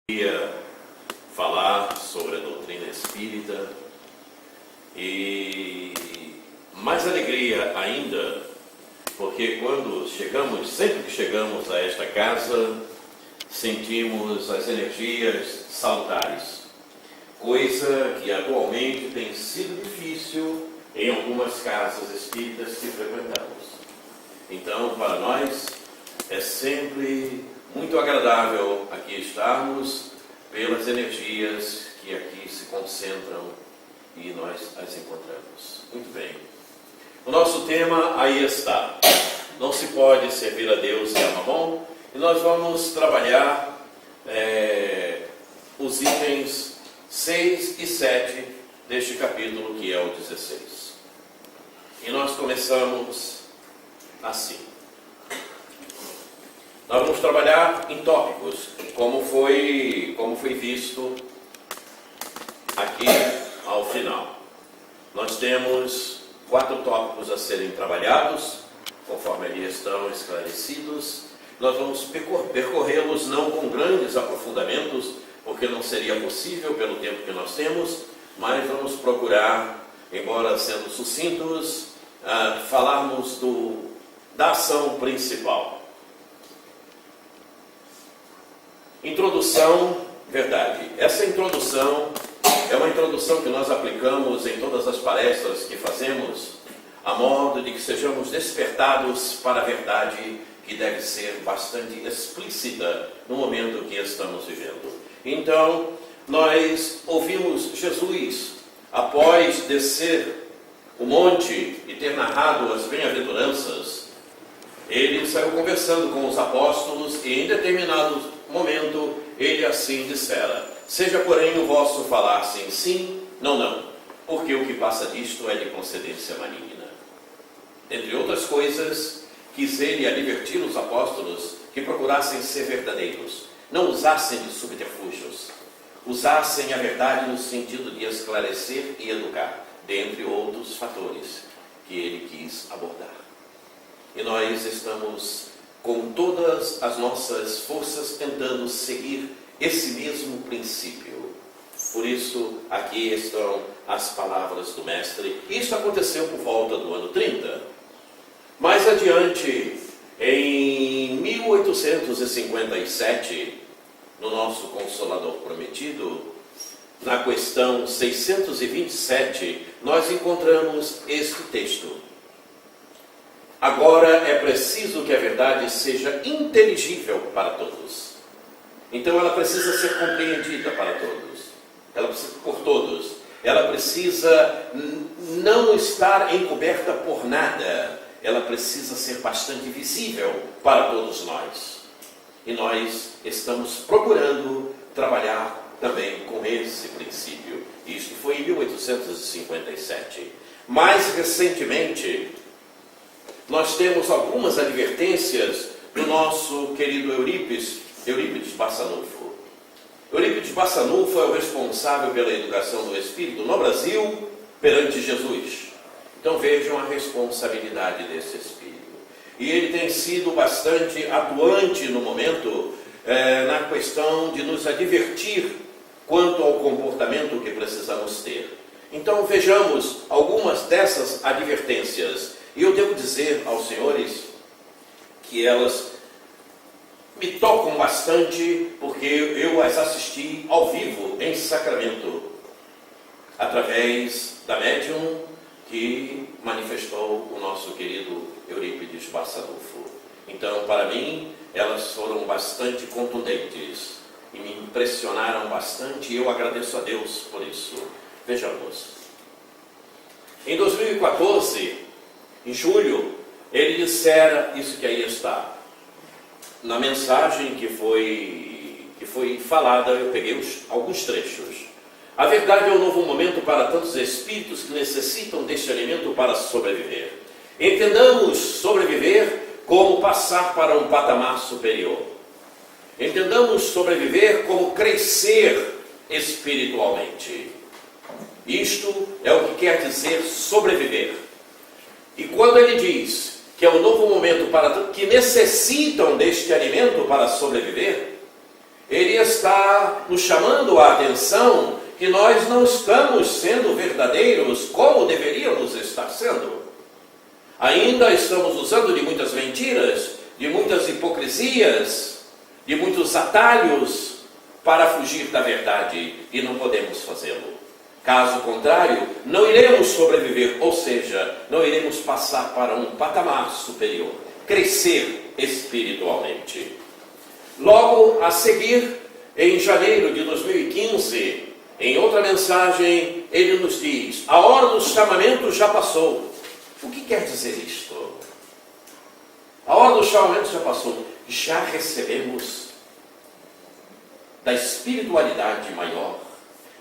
Queria falar sobre a doutrina espírita e mais alegria ainda, porque sempre que chegamos a esta casa, sentimos as energias salutares, coisa que atualmente tem sido difícil em algumas casas espíritas que frequentamos. Então, para nós, é sempre muito agradável aqui estarmos pelas energias que aqui se concentram e nós as encontramos. Muito bem. O nosso tema aí está. Não se pode servir a Deus e a Mamon. E nós vamos trabalhar os itens 6 e 7 deste capítulo, que é o 16. E nós começamos assim. Nós vamos trabalhar em tópicos, como foi visto aqui ao final. Nós temos 4 tópicos a serem trabalhados, conforme ali estão esclarecidos. Nós vamos percorrê-los não com grandes aprofundamentos, porque não seria possível pelo tempo que nós temos, mas vamos procurar, embora sendo sucintos, falarmos da ação principal. Introdução, verdade. Essa introdução é uma introdução que nós aplicamos em todas as palestras que fazemos, a modo de que sejamos despertados para a verdade que deve ser bastante explícita no momento que estamos vivendo. Então, nós ouvimos Jesus, após descer o monte e ter narrado as bem-aventuranças, ele saiu conversando com os apóstolos e em determinado momento ele assim dissera: seja porém o vosso falar sim, sim, não, não, porque o que passa disto é de procedência maligna. Entre outras coisas, quis ele advertir os apóstolos que procurassem ser verdadeiros, não usassem de subterfúgios, usassem a verdade no sentido de esclarecer e educar, dentre outros fatores que ele quis abordar. E nós estamos com todas as nossas forças tentando seguir esse mesmo princípio. Por isso, aqui estão as palavras do Mestre. Isso aconteceu por volta do ano 30. Mais adiante, em 1857, no nosso Consolador Prometido, na questão 627, nós encontramos este texto. Agora é preciso que a verdade seja inteligível para todos. Então ela precisa ser compreendida para todos. Ela precisa por todos. Ela precisa não estar encoberta por nada. Ela precisa ser bastante visível para todos nós. E nós estamos procurando trabalhar também com esse princípio. Isto foi em 1857. Mais recentemente, nós temos algumas advertências do nosso querido Eurípides Barçanufo. Eurípides Barçanufo é o responsável pela educação do espírito no Brasil perante Jesus. Então vejam a responsabilidade desse espírito. E ele tem sido bastante atuante no momento na questão de nos advertir quanto ao comportamento que precisamos ter. Então vejamos algumas dessas advertências. E eu devo dizer aos senhores que elas me tocam bastante, porque eu as assisti ao vivo, em Sacramento, através da médium que manifestou o nosso querido Eurípides Barçanufo. Então, para mim, elas foram bastante contundentes e me impressionaram bastante, e eu agradeço a Deus por isso. Vejamos. Em 2014, em julho, ele dissera isso que aí está. Na mensagem que foi falada, eu peguei alguns trechos. A verdade é um novo momento para tantos espíritos que necessitam deste alimento para sobreviver. Entendamos sobreviver como passar para um patamar superior. Entendamos sobreviver como crescer espiritualmente. Isto é o que quer dizer sobreviver. E quando ele diz que é um novo momento para que necessitam deste alimento para sobreviver, ele está nos chamando a atenção que nós não estamos sendo verdadeiros como deveríamos estar sendo. Ainda estamos usando de muitas mentiras, de muitas hipocrisias, de muitos atalhos para fugir da verdade, e não podemos fazê-lo. Caso contrário, não iremos sobreviver, ou seja, não iremos passar para um patamar superior, crescer espiritualmente. Logo a seguir, em janeiro de 2015, em outra mensagem, ele nos diz: a hora do chamamento já passou. O que quer dizer isto? A hora do chamamento já passou. Já recebemos da espiritualidade maior,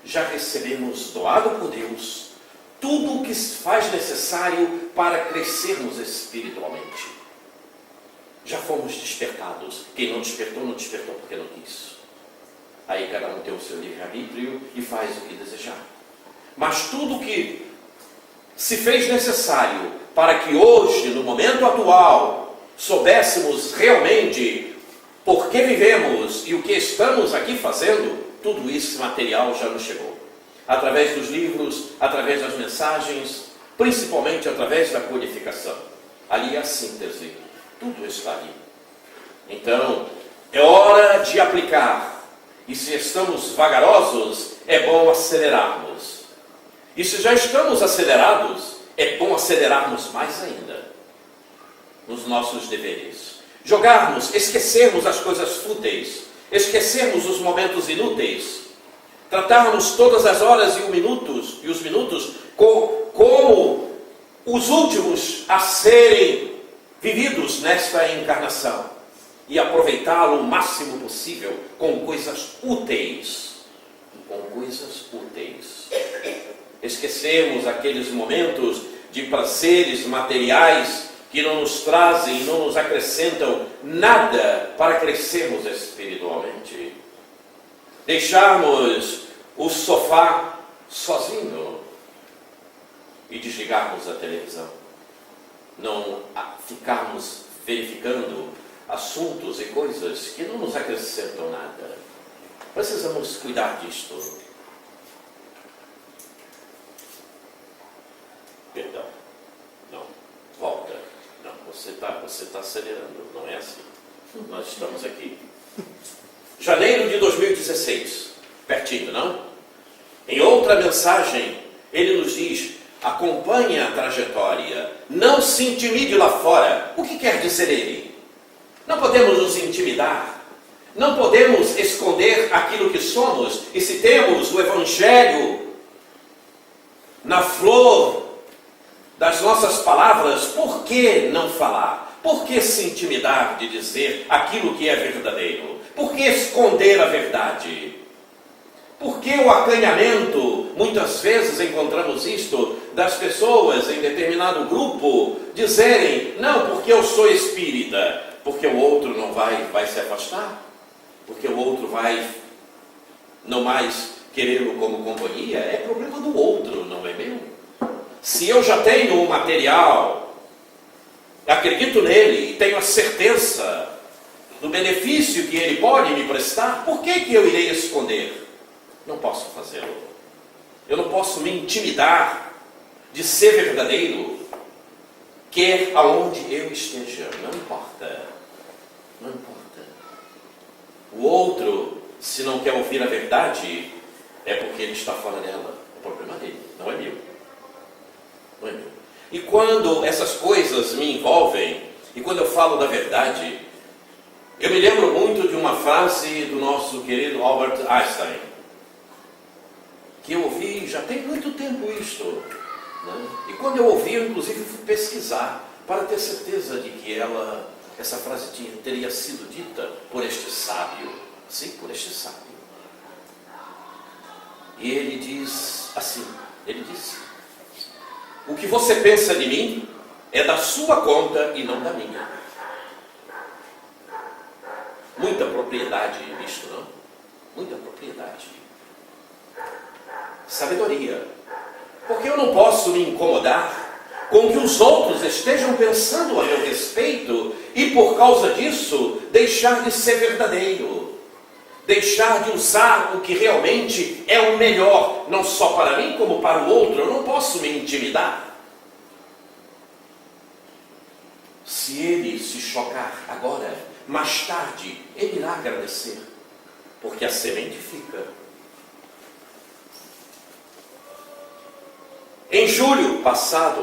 já recebemos doado por Deus tudo o que se faz necessário para crescermos espiritualmente. Já fomos despertados. Quem não despertou, não despertou porque não quis. Aí cada um tem o seu livre-arbítrio e faz o que desejar. Mas tudo que se fez necessário para que hoje, no momento atual, soubéssemos realmente por que vivemos e o que estamos aqui fazendo, tudo isso material já nos chegou. Através dos livros, através das mensagens, principalmente através da codificação. Ali é a síntese. Tudo está ali. Então, é hora de aplicar. E se estamos vagarosos, é bom acelerarmos. E se já estamos acelerados, é bom acelerarmos mais ainda nos nossos deveres. Jogarmos, esquecermos as coisas fúteis, esquecermos os momentos inúteis, tratarmos todas as horas e os minutos como os últimos a serem vividos nesta encarnação e aproveitá-lo o máximo possível com coisas úteis. Com coisas úteis. Esquecemos aqueles momentos de prazeres materiais que não nos trazem, não nos acrescentam nada para crescermos espiritualmente. Deixarmos o sofá sozinho e desligarmos a televisão. Não ficarmos verificando assuntos e coisas que não nos acrescentam nada. Precisamos cuidar disto. Perdão. Não. Volta. Não, você está acelerando. Não é assim. Nós estamos aqui. Janeiro de 2016. Pertinho, não? Em outra mensagem, ele nos diz: acompanhe a trajetória. Não se intimide lá fora. O que quer dizer ele? Não podemos nos intimidar. Não podemos esconder aquilo que somos. E se temos o Evangelho na flor das nossas palavras, por que não falar? Por que se intimidar de dizer aquilo que é verdadeiro? Por que esconder a verdade? Por que o acanhamento? Muitas vezes encontramos isto das pessoas em determinado grupo dizerem: não, porque eu sou espírita, porque o outro não vai se afastar, porque o outro vai não mais querê-lo como companhia. É problema do outro, não é meu. Se eu já tenho o material, acredito nele e tenho a certeza do benefício que ele pode me prestar, por que eu irei esconder? Não posso fazê-lo. Eu não posso me intimidar de ser verdadeiro, quer aonde eu esteja. Não importa. Não importa. O outro, se não quer ouvir a verdade, é porque ele está fora dela. É problema dele, não é meu. Não é meu. E quando essas coisas me envolvem, e quando eu falo da verdade, eu me lembro muito de uma frase do nosso querido Albert Einstein, que eu ouvi já tem muito tempo isto, né? E quando eu ouvi, eu inclusive fui pesquisar para ter certeza de que essa frase teria sido dita por este sábio. Sim, por este sábio. E ele diz assim, ele disse: o que você pensa de mim é da sua conta e não da minha. Muita propriedade nisto, não? Muita propriedade. Sabedoria. Porque eu não posso me incomodar com o que os outros estejam pensando a meu respeito e por causa disso deixar de ser verdadeiro. deixar de usar o que realmente é o melhor, não só para mim, como para o outro. Eu não posso me intimidar. Se ele se chocar agora, mais tarde, ele irá agradecer, porque a semente fica. Em julho passado,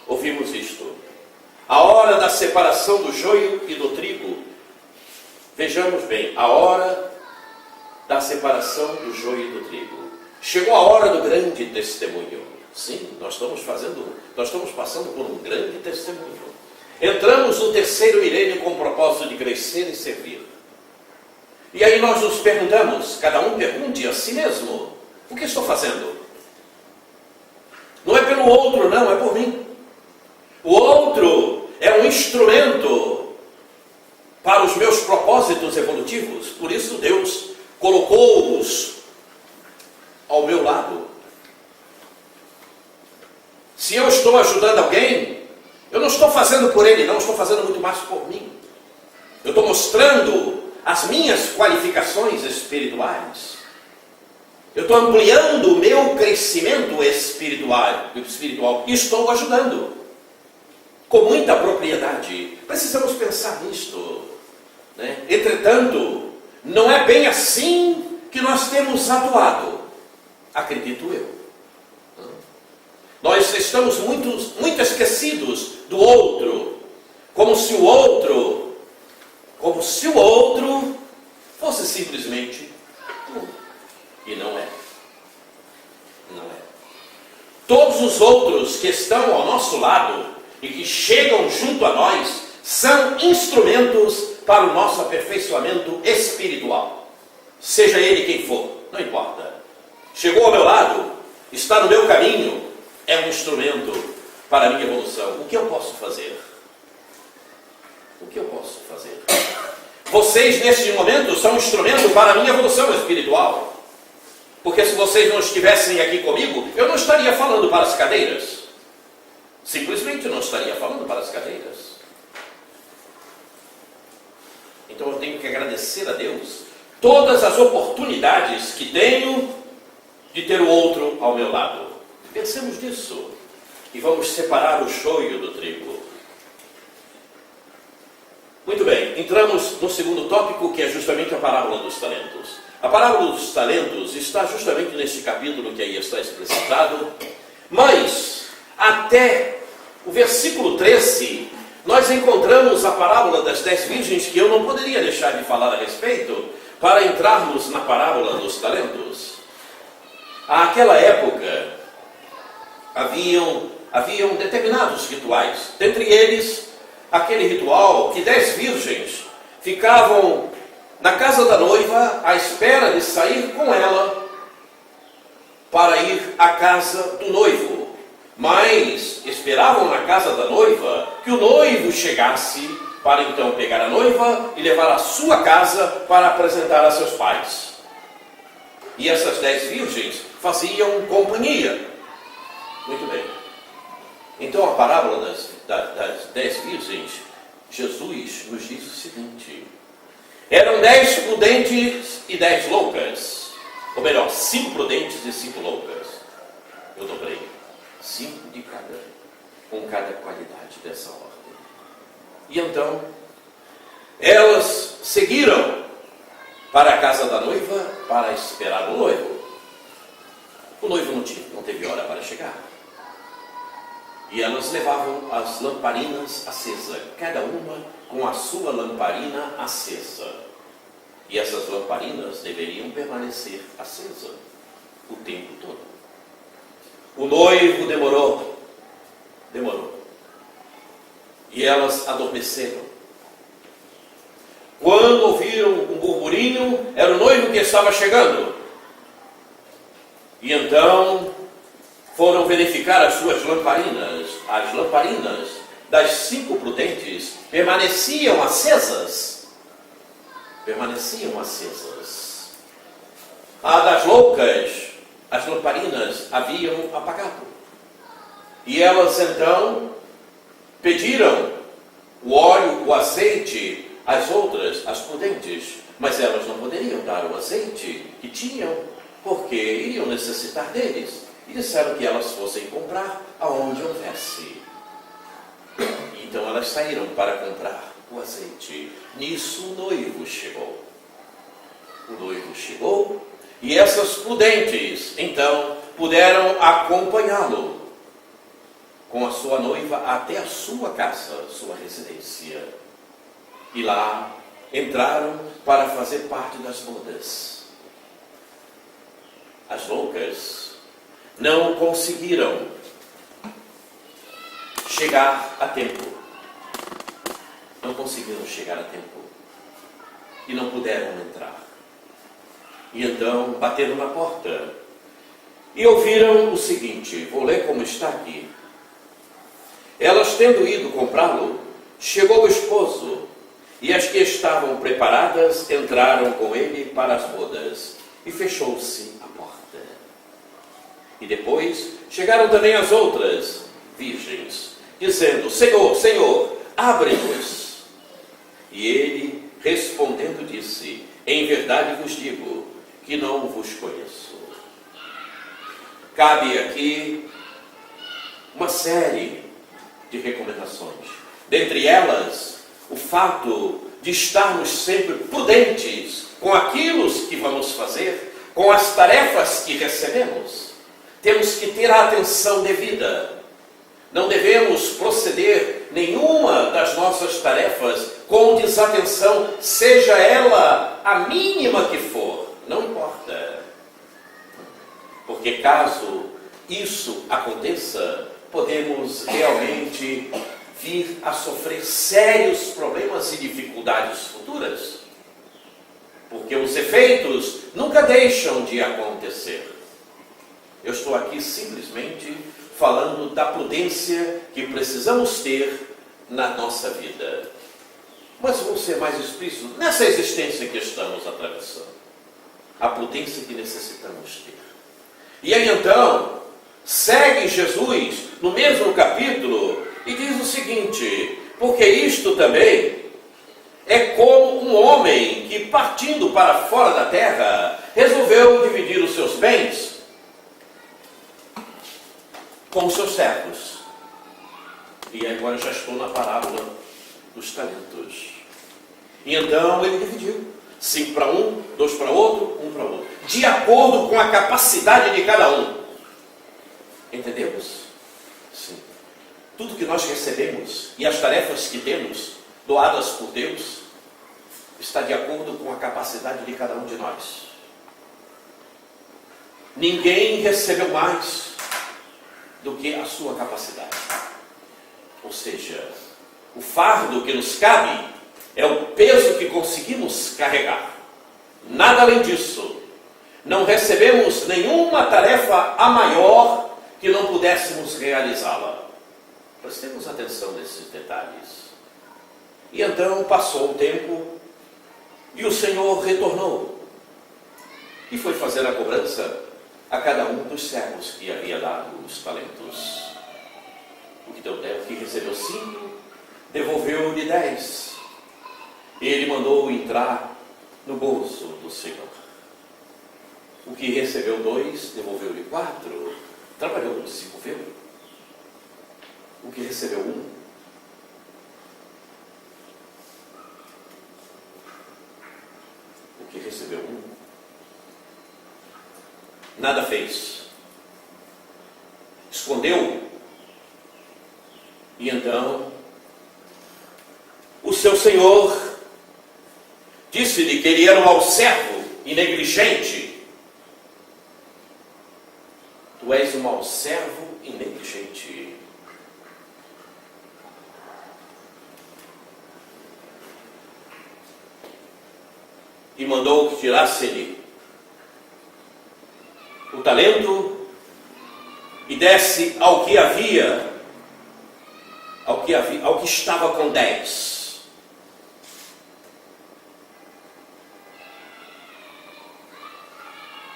ouvimos isto. A hora da separação do joio e do trigo. Vejamos bem, a hora da separação do joio e do trigo. Chegou a hora do grande testemunho. Sim, nós estamos passando por um grande testemunho. Entramos no terceiro milênio com o propósito de crescer e servir. E aí nós nos perguntamos, cada um pergunte a si mesmo: o que estou fazendo? Não é pelo outro, não, é por mim. O outro é um instrumento para os meus propósitos evolutivos. Por isso Deus colocou-os ao meu lado. Se eu estou ajudando alguém, eu não estou fazendo por ele, não, estou fazendo muito mais por mim. Eu estou mostrando as minhas qualificações espirituais. Eu estou ampliando o meu crescimento espiritual e estou ajudando com muita propriedade. Precisamos pensar nisto, né? Entretanto, não é bem assim que nós temos atuado, acredito eu. Nós estamos muito esquecidos do outro, como se o outro fosse simplesmente tudo. E não é. Não é. Todos os outros que estão ao nosso lado e que chegam junto a nós são instrumentos para o nosso aperfeiçoamento espiritual. Seja ele quem for, não importa. Chegou ao meu lado, está no meu caminho, é um instrumento para a minha evolução. O que eu posso fazer? O que eu posso fazer? Vocês, neste momento, são um instrumento para a minha evolução espiritual. Porque se vocês não estivessem aqui comigo, eu não estaria falando para as cadeiras. Simplesmente não estaria falando para as cadeiras. Então eu tenho que agradecer a Deus todas as oportunidades que tenho de ter o outro ao meu lado. Pensemos nisso e vamos separar o joio do trigo. Muito bem, entramos no segundo tópico, que é justamente a parábola dos talentos. A parábola dos talentos está justamente neste capítulo que aí está explicitado, mas até o versículo 13, nós encontramos a parábola das 10 virgens, que eu não poderia deixar de falar a respeito, para entrarmos na parábola dos talentos. Àquela época, haviam determinados rituais, dentre eles, aquele ritual que 10 virgens ficavam na casa da noiva à espera de sair com ela para ir à casa do noivo. Mas esperavam na casa da noiva que o noivo chegasse para então pegar a noiva e levar à sua casa para apresentar a seus pais. E essas 10 virgens faziam companhia. Muito bem. Então a parábola das 10 virgens, Jesus nos diz o seguinte: eram 10 prudentes e 10 loucas. Ou melhor, 5 prudentes e 5 loucas. Eu dobrei. 5 de cada, com cada qualidade dessa ordem. E então, elas seguiram para a casa da noiva para esperar o noivo. O noivo não teve hora para chegar. E elas levavam as lamparinas acesas, cada uma com a sua lamparina acesa. E essas lamparinas deveriam permanecer acesas o tempo todo. O noivo demorou. E elas adormeceram. Quando ouviram um burburinho, era o noivo que estava chegando. E então foram verificar as suas lamparinas. As lamparinas das 5 prudentes permaneciam acesas. A das loucas, as lamparinas haviam apagado. E elas então pediram o óleo, o azeite, as outras, as prudentes, mas elas não poderiam dar o azeite que tinham, porque iriam necessitar deles. E disseram que elas fossem comprar aonde houvesse. Então elas saíram para comprar o azeite. Nisso o noivo chegou. O noivo chegou e essas prudentes, então, puderam acompanhá-lo com a sua noiva até a sua casa, sua residência. E lá entraram para fazer parte das bodas. As loucas não conseguiram chegar a tempo. Não conseguiram chegar a tempo. E não puderam entrar. E então bateram na porta. E ouviram o seguinte, vou ler como está aqui. Elas, tendo ido comprá-lo, chegou o esposo, e as que estavam preparadas entraram com ele para as bodas, e fechou-se a porta. E depois chegaram também as outras virgens, dizendo, Senhor, Senhor, abre-nos. E ele, respondendo, disse, em verdade vos digo, que não vos conheço. Cabe aqui uma série de recomendações. Dentre elas, o fato de estarmos sempre prudentes com aquilo que vamos fazer, com as tarefas que recebemos. Temos que ter a atenção devida. Não devemos proceder nenhuma das nossas tarefas com desatenção, seja ela a mínima que for. Não importa. Porque caso isso aconteça, podemos realmente vir a sofrer sérios problemas e dificuldades futuras. Porque os efeitos nunca deixam de acontecer. Eu estou aqui simplesmente falando da prudência que precisamos ter na nossa vida. Mas vou ser mais explícito nessa existência que estamos atravessando. A prudência que necessitamos ter. E aí então, segue Jesus no mesmo capítulo e diz o seguinte, porque isto também é como um homem que, partindo para fora da terra, resolveu dividir os seus bens com os seus servos. E agora eu já estou na parábola dos talentos. E então ele dividiu. 5 para um, 2 para outro, 1 para outro. De acordo com a capacidade de cada um. Entendemos? Sim. Tudo que nós recebemos e as tarefas que temos, doadas por Deus, está de acordo com a capacidade de cada um de nós. Ninguém recebeu mais do que a sua capacidade. Ou seja, o fardo que nos cabe é o peso que conseguimos carregar. Nada além disso. Não recebemos nenhuma tarefa a maior que não pudéssemos realizá-la. Prestemos atenção nesses detalhes. E então passou o tempo e o Senhor retornou. E foi fazer a cobrança a cada um dos servos que havia dado os talentos. O que recebeu 5, devolveu-lhe 10. Ele mandou entrar no bolso do Senhor. O que recebeu 2, devolveu-lhe 4. Trabalhou, desenvolveu. O que recebeu 1, o que recebeu 1, nada fez. Escondeu. E então, o seu senhor disse-lhe que ele era um mau servo e negligente. Tu és um mau servo e negligente. E mandou que tirasse-lhe o talento e desse ao que estava com 10.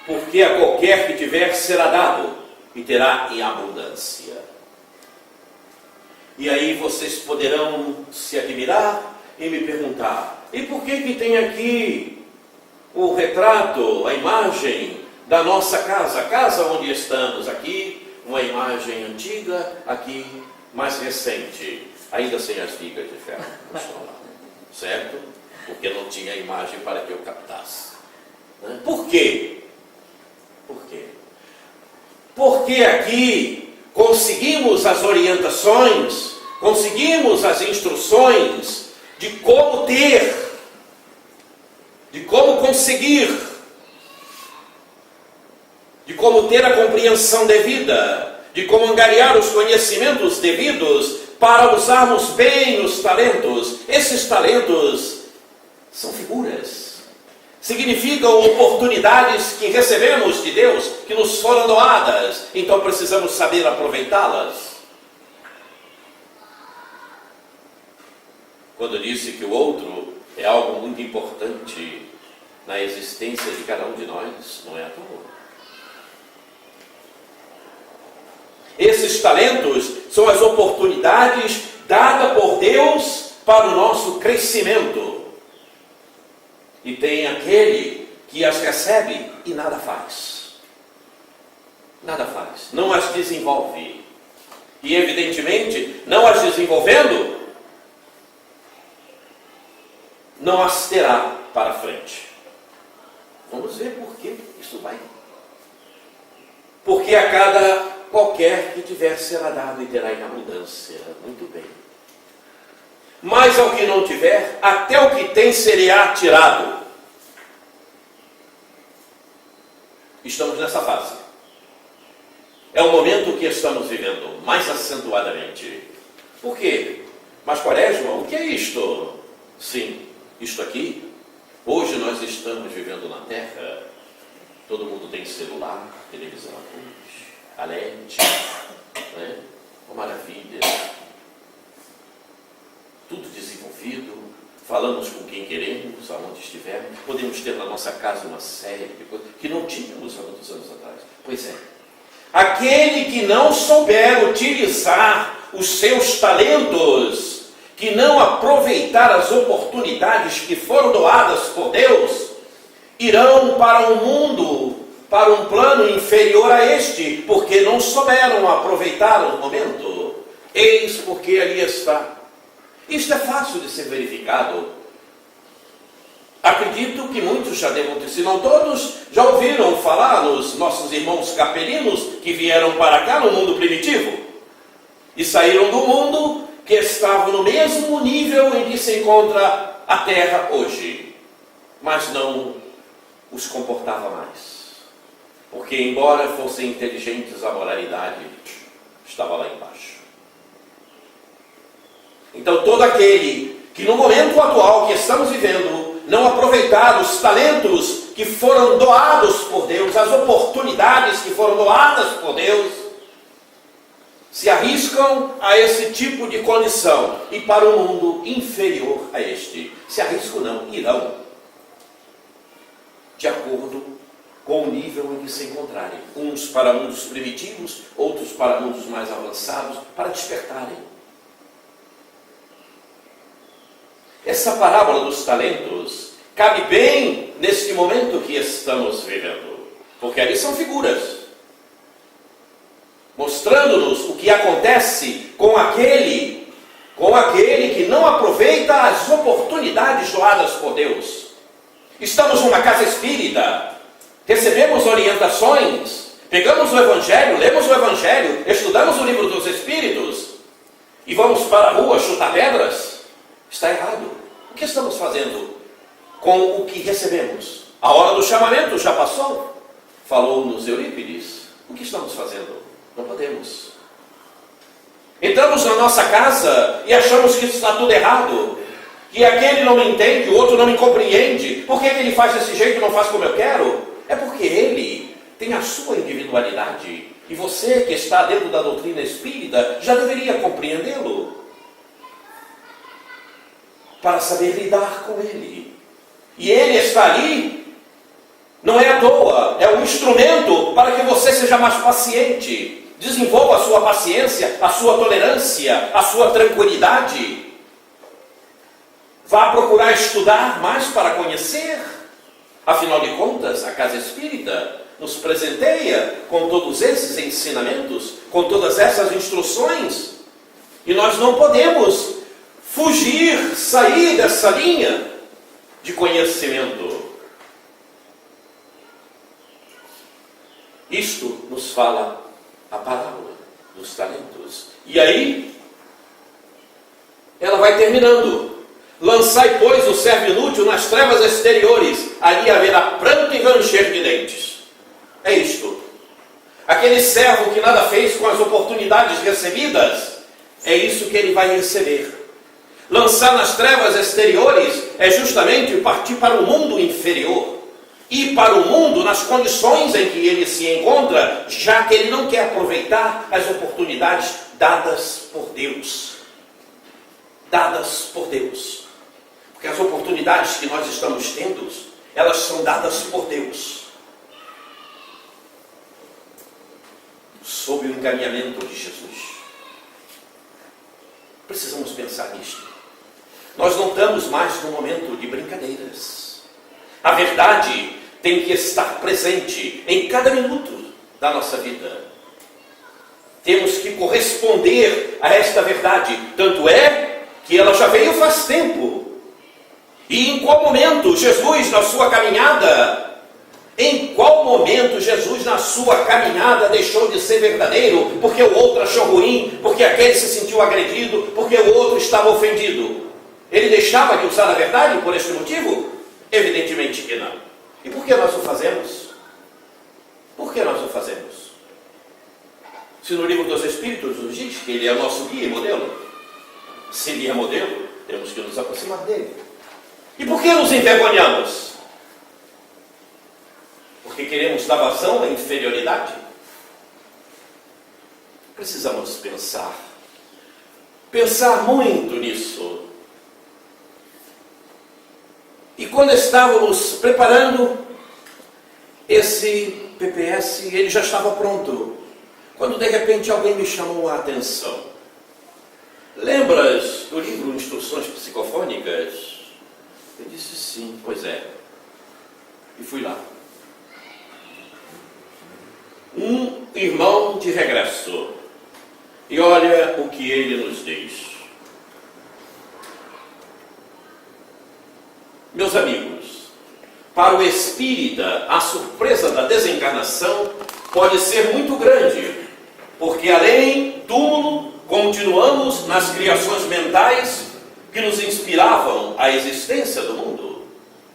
Porque a qualquer que tiver será dado e terá em abundância. E aí vocês poderão se admirar e me perguntar, E por que tem aqui o retrato, a imagem da nossa casa, a casa onde estamos? Aqui uma imagem antiga, aqui mais recente, ainda sem as vigas de ferro que estão lá, certo? Porque não tinha imagem para que eu captasse. Por quê? Por quê? Porque aqui conseguimos as orientações, conseguimos as instruções de como ter, de como conseguir, de como ter a compreensão devida, de como angariar os conhecimentos devidos para usarmos bem os talentos. Esses talentos são figuras, significam oportunidades que recebemos de Deus, que nos foram doadas, então precisamos saber aproveitá-las. Quando eu disse que o outro é algo muito importante na existência de cada um de nós, não é à toa. Esses talentos são as oportunidades dadas por Deus para o nosso crescimento. E tem aquele que as recebe e nada faz. Nada faz. Não as desenvolve. E evidentemente, não as desenvolvendo, não as terá para frente. Vamos ver por que isso vai. Porque a cada qualquer que tiver será dado e terá em abundância. Muito bem. Mas ao que não tiver, até o que tem será tirado. Estamos nessa fase. É o momento que estamos vivendo mais acentuadamente. Por quê? Mas Quaresma, o que é isto? Sim, isto aqui. Hoje nós estamos vivendo na Terra. Todo mundo tem celular, televisão a cores, a LED, né? Uma maravilha. Tudo desenvolvido, falamos com quem queremos, aonde estivermos, podemos ter na nossa casa uma série de coisas que não tínhamos há muitos anos atrás. Pois é, aquele que não souber utilizar os seus talentos, que não aproveitar as oportunidades que foram doadas por Deus, irão para um mundo, para um plano inferior a este, porque não souberam aproveitar o momento. Eis porque ali está. Isto é fácil de ser verificado. Acredito que muitos já devam ter, se não todos, já ouviram falar nos nossos irmãos capelinos que vieram para cá no mundo primitivo e saíram do mundo que estava no mesmo nível em que se encontra a Terra hoje, mas não os comportava mais. Porque embora fossem inteligentes, a moralidade estava lá embaixo. Então todo aquele que no momento atual que estamos vivendo não aproveitar os talentos que foram doados por Deus, as oportunidades que foram doadas por Deus, se arriscam a esse tipo de condição e para um mundo inferior a este. Se arriscam não, irão, de acordo com o nível em que se encontrarem. Uns para mundos primitivos, outros para mundos mais avançados, para despertarem. Essa parábola dos talentos cabe bem neste momento que estamos vivendo, porque ali são figuras, mostrando-nos o que acontece com aquele que não aproveita as oportunidades doadas por Deus. Estamos numa casa espírita, recebemos orientações, pegamos o Evangelho, lemos o Evangelho, estudamos o livro dos Espíritos e vamos para a rua chutar pedras. Está errado. O que estamos fazendo com o que recebemos? A hora do chamamento já passou. Falou-nos Eurípides. O que estamos fazendo? Não podemos. Entramos na nossa casa e achamos que está tudo errado. Que aquele não me entende, o outro não me compreende. Por que ele faz desse jeito e não faz como eu quero? É porque ele tem a sua individualidade. E você que está dentro da doutrina espírita já deveria compreendê-lo, para saber lidar com ele. E ele está ali, não é à toa, é um instrumento para que você seja mais paciente, desenvolva a sua paciência, a sua tolerância, a sua tranquilidade. Vá procurar estudar mais para conhecer. Afinal de contas, a Casa Espírita nos presenteia com todos esses ensinamentos, com todas essas instruções. E nós não podemos fugir, sair dessa linha de conhecimento. Isto nos fala a parábola dos talentos. E aí, ela vai terminando. Lançai, pois, o servo inútil nas trevas exteriores, ali haverá pranto e ranger de dentes. É isto. Aquele servo que nada fez com as oportunidades recebidas, é isso que ele vai receber. Lançar nas trevas exteriores é justamente partir para o mundo inferior. Ir para o mundo nas condições em que ele se encontra, já que ele não quer aproveitar as oportunidades dadas por Deus. Dadas por Deus. Porque as oportunidades que nós estamos tendo, elas são dadas por Deus. Sob o encaminhamento de Jesus. Precisamos pensar nisto. Nós não estamos mais num momento de brincadeiras. A verdade tem que estar presente em cada minuto da nossa vida. Temos que corresponder a esta verdade. Tanto é que ela já veio faz tempo. E em qual momento Jesus na sua caminhada deixou de ser verdadeiro? Porque o outro achou ruim, porque aquele se sentiu agredido, porque o outro estava ofendido. Ele deixava de usar a verdade por este motivo? Evidentemente que não. E por que nós o fazemos? Por que nós o fazemos? Se no livro dos Espíritos nos diz que ele é o nosso guia e modelo, se ele é modelo, temos que nos aproximar dele. E por que nos envergonhamos? Porque queremos dar vazão à inferioridade? Precisamos pensar muito nisso. E quando estávamos preparando esse PPS, ele já estava pronto. Quando de repente alguém me chamou a atenção. Lembras do livro Instruções Psicofônicas? Eu disse sim, pois é. E fui lá. Um irmão de regresso. E olha o que ele nos diz. Meus amigos, para o espírita, a surpresa da desencarnação pode ser muito grande, porque além do túmulo, continuamos nas criações mentais que nos inspiravam a existência do mundo.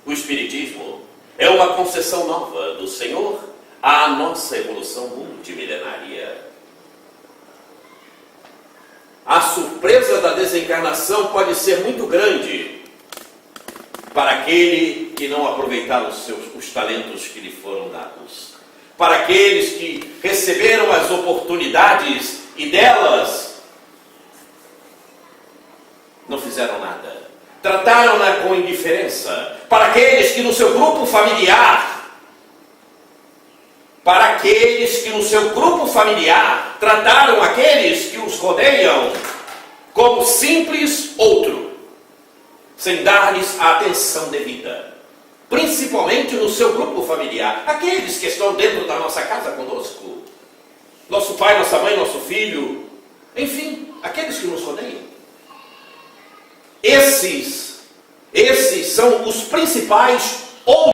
O Espiritismo é uma concessão nova do Senhor à nossa evolução multimilenária. A surpresa da desencarnação pode ser muito grande para aquele que não aproveitar os talentos que lhe foram dados. Para aqueles que receberam as oportunidades e delas não fizeram nada. Trataram-na com indiferença. Para aqueles que no seu grupo familiar trataram aqueles que os rodeiam como simples outro, sem dar-lhes a atenção devida, principalmente no seu grupo familiar, aqueles que estão dentro da nossa casa conosco, nosso pai, nossa mãe, nosso filho, enfim, aqueles que nos rodeiam. Esses são os principais ou